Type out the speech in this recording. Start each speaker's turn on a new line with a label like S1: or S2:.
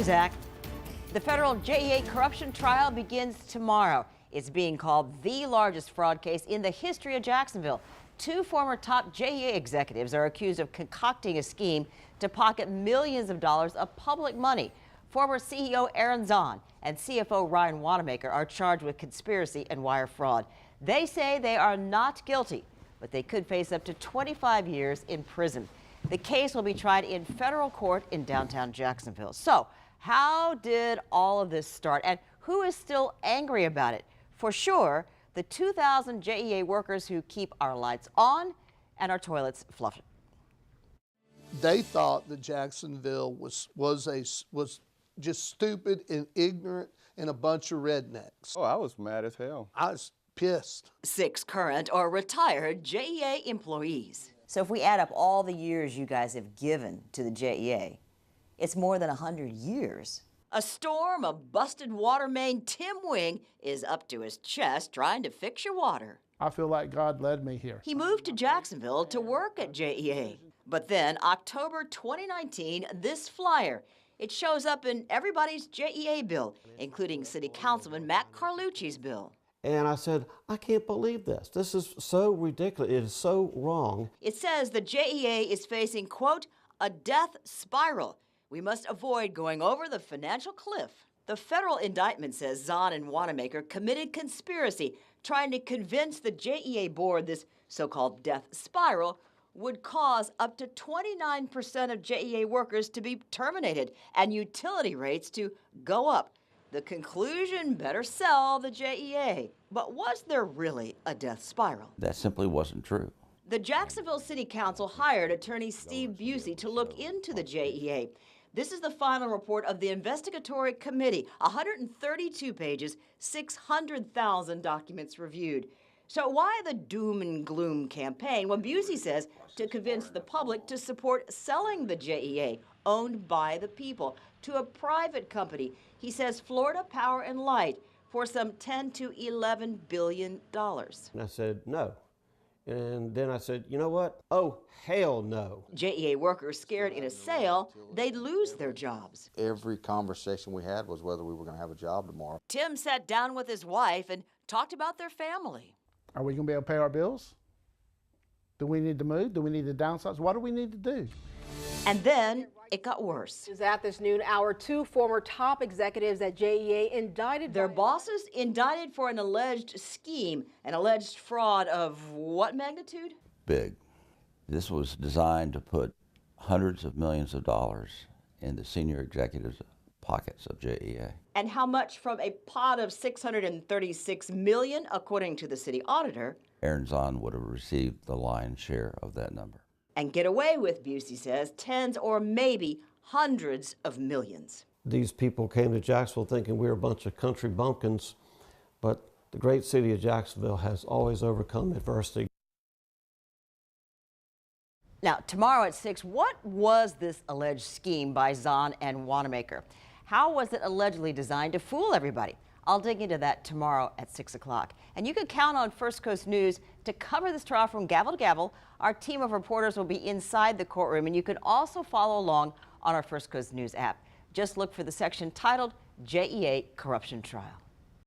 S1: Zach, the federal JEA corruption trial begins tomorrow. It's being called the largest fraud case in the history of Jacksonville. Two former top JEA executives are accused of concocting a scheme to pocket millions of dollars of public money. Former CEO Aaron Zahn and CFO Ryan Wanamaker are charged with conspiracy and wire fraud. They say they are not guilty, but they could face up to 25 years in prison. The case will be tried in federal court in downtown Jacksonville. So, how did all of this start, and who is still angry about it? For sure, the 2,000 JEA workers who keep our lights on and our toilets flushing.
S2: They thought that Jacksonville was just stupid and ignorant and a bunch of rednecks.
S3: Oh, I was mad as hell.
S2: I was pissed.
S1: 6 current or retired JEA employees. So if we add up all the years you guys have given to the JEA, it's more than 100 years. A storm of busted water main. Tim Wing is up to his chest trying to fix your water.
S4: I feel like God led me here.
S1: He moved to Jacksonville to work at JEA. But then, October 2019, this flyer. It shows up in everybody's JEA bill, including City Councilman Matt Carlucci's bill.
S5: And I said, I can't believe this. This is so ridiculous. It is so wrong.
S1: It says the JEA is facing, quote, a death spiral. We must avoid going over the financial cliff. The federal indictment says Zahn and Wanamaker committed conspiracy, trying to convince the JEA board this so-called death spiral would cause up to 29% of JEA workers to be terminated and utility rates to go up. The conclusion, better sell the JEA. But was there really a death spiral?
S6: That simply wasn't true.
S1: The Jacksonville City Council hired attorney Steve Busey to look into the JEA. This is the final report of the investigatory committee, 132 pages, 600,000 documents reviewed. So why the doom and gloom campaign when Busey says to convince the public to support selling the JEA, owned by the people, to a private company, he says Florida Power and Light, for some $10 to $11 billion.
S5: And I said, no. And then I said, you know what? Oh, hell no.
S1: JEA workers scared in a sale they'd lose their jobs.
S3: Every conversation we had was whether we were going to have a job tomorrow.
S1: Tim sat down with his wife and talked about their family.
S4: Are we going to be able to pay our bills? Do we need to move? Do we need to downsize? What do we need to do?
S1: And then it got worse.
S7: At this noon hour, 2 former top executives at JEA indicted.
S1: Their bosses indicted for an alleged scheme, an alleged fraud of what magnitude?
S6: Big. This was designed to put hundreds of millions of dollars in the senior executives' pockets of JEA.
S1: And how much from a pot of $636 million, according to the city auditor?
S6: Aaron Zahn would have received the lion's share of that number.
S1: And get away with, Busey says, tens or maybe hundreds of millions.
S5: These people came to Jacksonville thinking we were a bunch of country bumpkins, but the great city of Jacksonville has always overcome adversity.
S1: Now, tomorrow at 6, what was this alleged scheme by Zahn and Wanamaker? How was it allegedly designed to fool everybody? I'll dig into that tomorrow at 6 o'clock. And you can count on First Coast News to cover this trial from gavel to gavel. Our team of reporters will be inside the courtroom, and you can also follow along on our First Coast News app. Just look for the section titled JEA Corruption Trial.